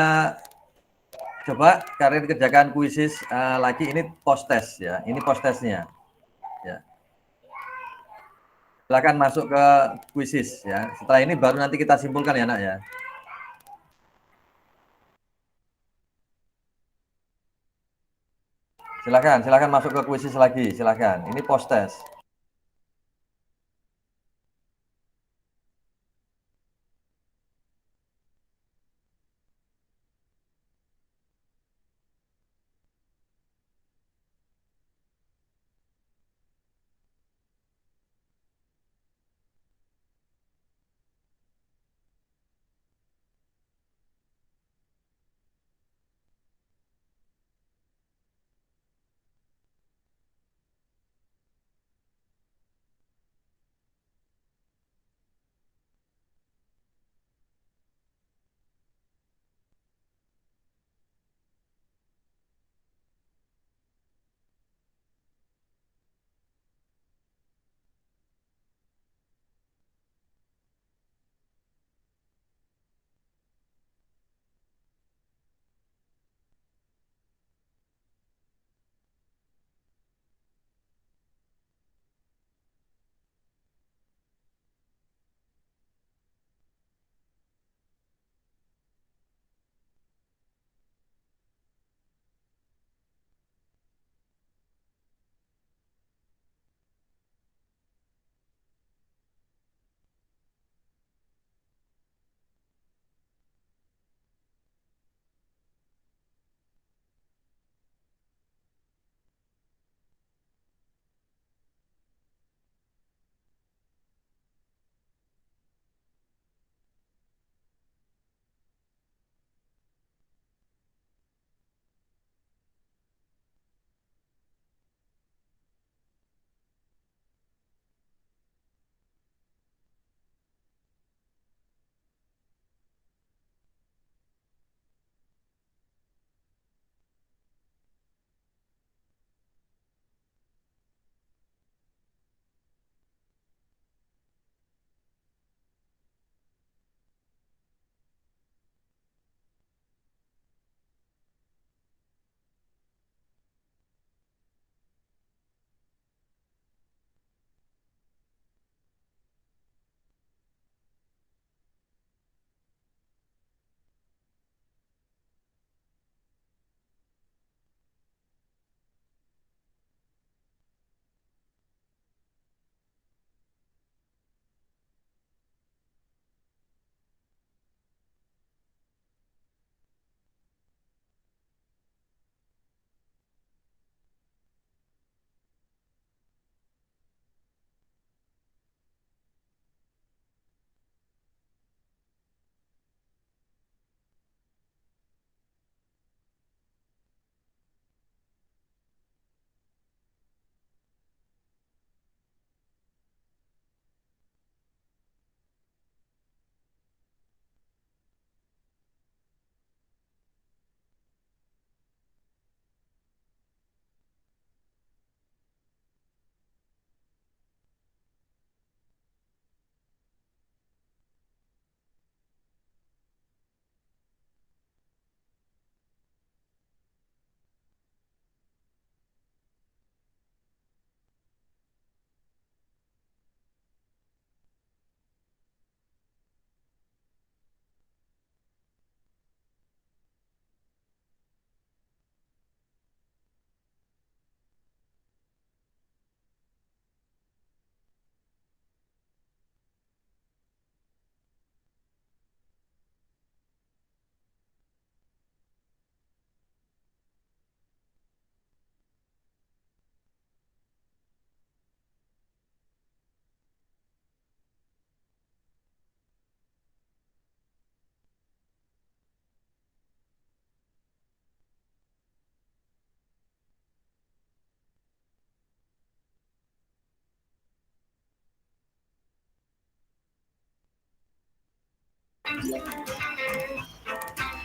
coba kalian kerjakan kuisis lagi, ini post test ya. Ini post testnya. Ya. Silakan masuk ke kuisis ya. Setelah ini baru nanti kita simpulkan ya, Nak ya. Silakan masuk ke kuisis lagi, silakan. Ini post test.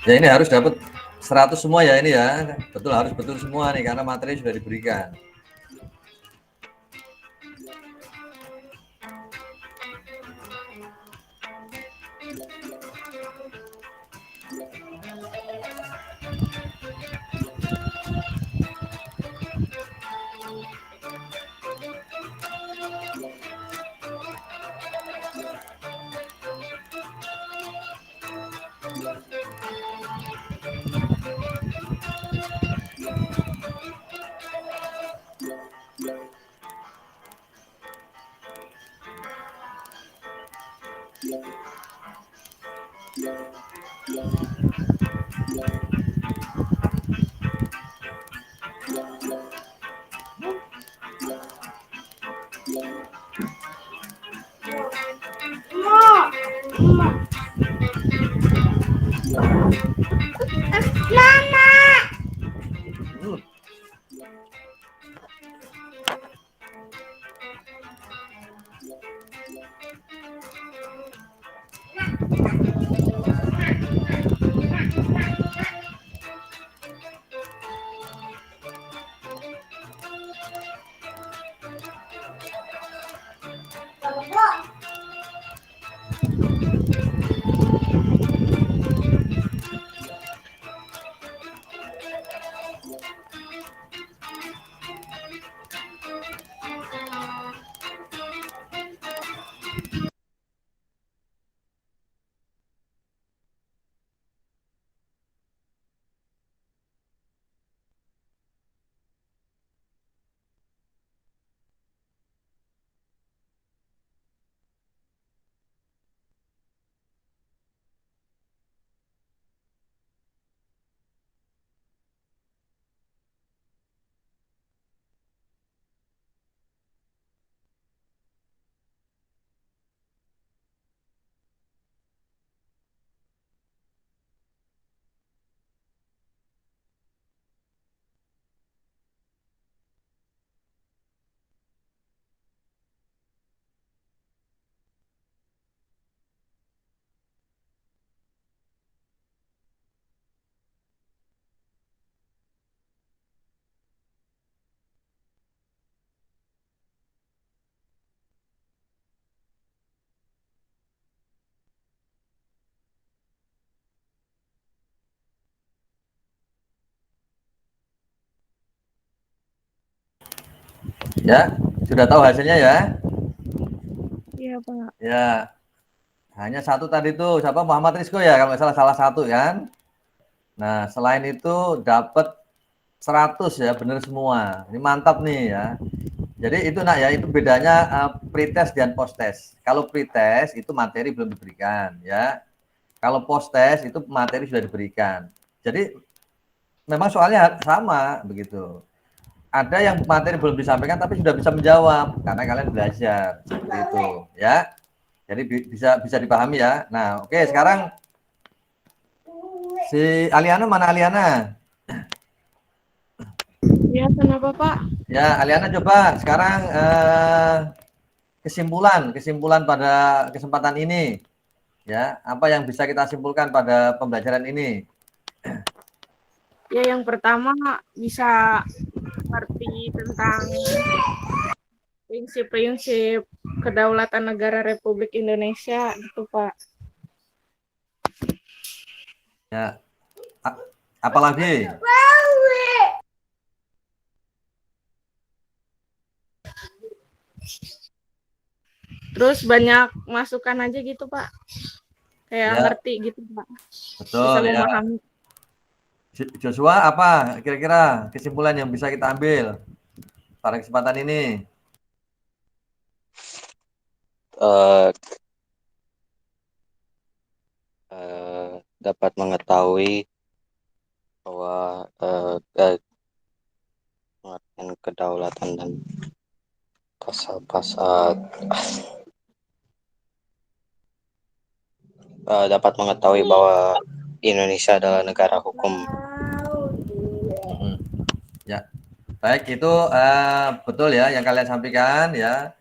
Ya ini harus dapat 100 semua ya ini ya. Betul, harus betul semua nih karena materi sudah diberikan. Ya, sudah tahu hasilnya ya? Iya, Pak. Ya, hanya satu tadi tuh, siapa Muhammad Rizko ya, kalau nggak salah salah satu kan. Nah, selain itu dapat 100 ya, benar semua. Ini mantap nih ya. Jadi itu nak ya, itu bedanya pretest dan post-test. Kalau pretest itu materi belum diberikan ya. Kalau post-test itu materi sudah diberikan. Jadi memang soalnya sama begitu. Ada yang materi belum disampaikan tapi sudah bisa menjawab karena kalian belajar seperti itu ya. Jadi bisa dipahami ya. Nah, oke, sekarang si Aliana mana Aliana? Ya, kenapa, Pak? Ya, Aliana coba sekarang kesimpulan pada kesempatan ini ya. Apa yang bisa kita simpulkan pada pembelajaran ini? Ya, yang pertama bisa mengerti tentang prinsip-prinsip kedaulatan negara Republik Indonesia gitu, Pak. Ya. Apalagi? Terus banyak masukan aja gitu, Pak. Kayak Ya, ngerti gitu, Pak. betul Bisa ya. memahami. Joshua, apa kira-kira kesimpulan yang bisa kita ambil pada kesempatan ini? Eh, dapat mengetahui bahwa pengertian kedaulatan dan pasal-pasal dapat mengetahui bahwa Indonesia adalah negara hukum. Ya, baik itu betul ya yang kalian sampaikan ya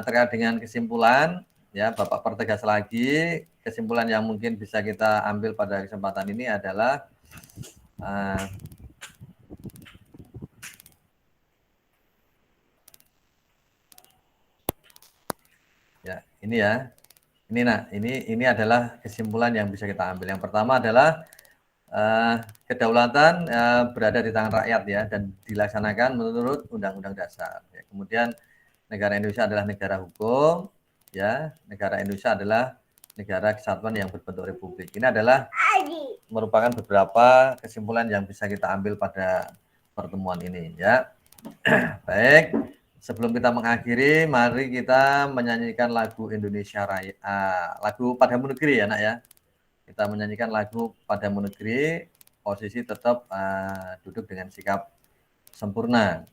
terkait dengan kesimpulan ya Bapak pertegas lagi kesimpulan yang mungkin bisa kita ambil pada kesempatan ini adalah ya, ini ya. Ini adalah kesimpulan yang bisa kita ambil. Yang pertama adalah kedaulatan berada di tangan rakyat ya, dan dilaksanakan menurut Undang-Undang Dasar. Ya, kemudian negara Indonesia adalah negara hukum, ya. Negara Indonesia adalah negara kesatuan yang berbentuk republik. Ini adalah merupakan beberapa kesimpulan yang bisa kita ambil pada pertemuan ini, ya. Baik, sebelum kita mengakhiri, mari kita menyanyikan lagu Indonesia Raya, lagu Padamu Negeri ya, Nak ya. Kita menyanyikan lagu Padamu Negeri, posisi tetap duduk dengan sikap sempurna.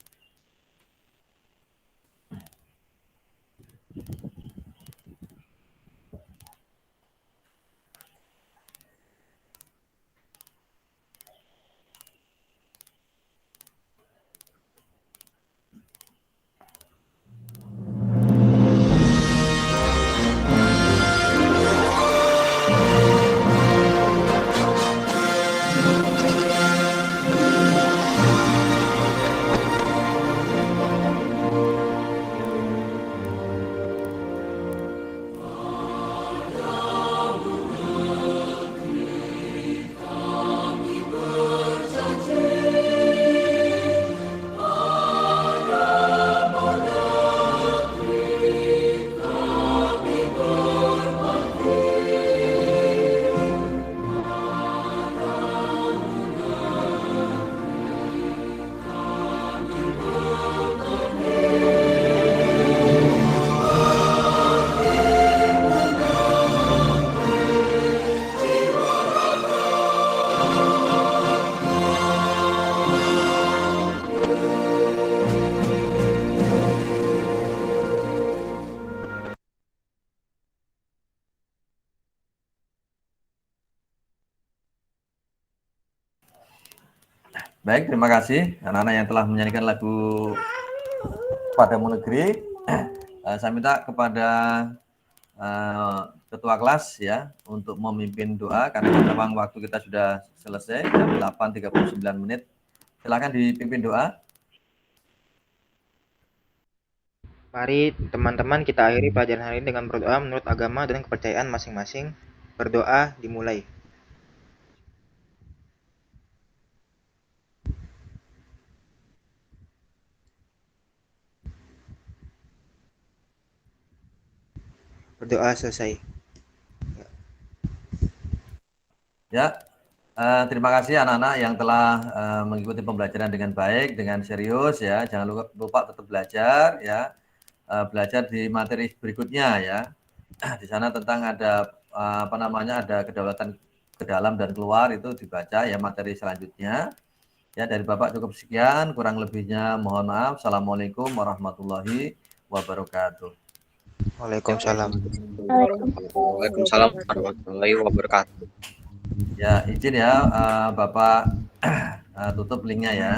Baik, terima kasih anak-anak yang telah menyanyikan lagu Padamu Negeri. Saya minta kepada ketua kelas ya untuk memimpin doa, karena memang waktu kita sudah selesai jam 8.39 menit. Silakan dipimpin doa. Mari teman-teman kita akhiri pelajaran hari ini dengan berdoa menurut agama dan kepercayaan masing-masing. Berdoa dimulai. Berdoa selesai. Ya, terima kasih anak-anak yang telah mengikuti pembelajaran dengan baik, dengan serius ya. Jangan lupa tetap belajar ya. Belajar di materi berikutnya ya. Di sana tentang ada ada kedaulatan ke dalam dan keluar, itu dibaca ya materi selanjutnya. Ya, dari Bapak cukup sekian, kurang lebihnya mohon maaf. Assalamualaikum warahmatullahi wabarakatuh. Waalaikumsalam. Waalaikumsalam warahmatullahi wabarakatuh. Ya, izin ya Bapak tutup linknya ya.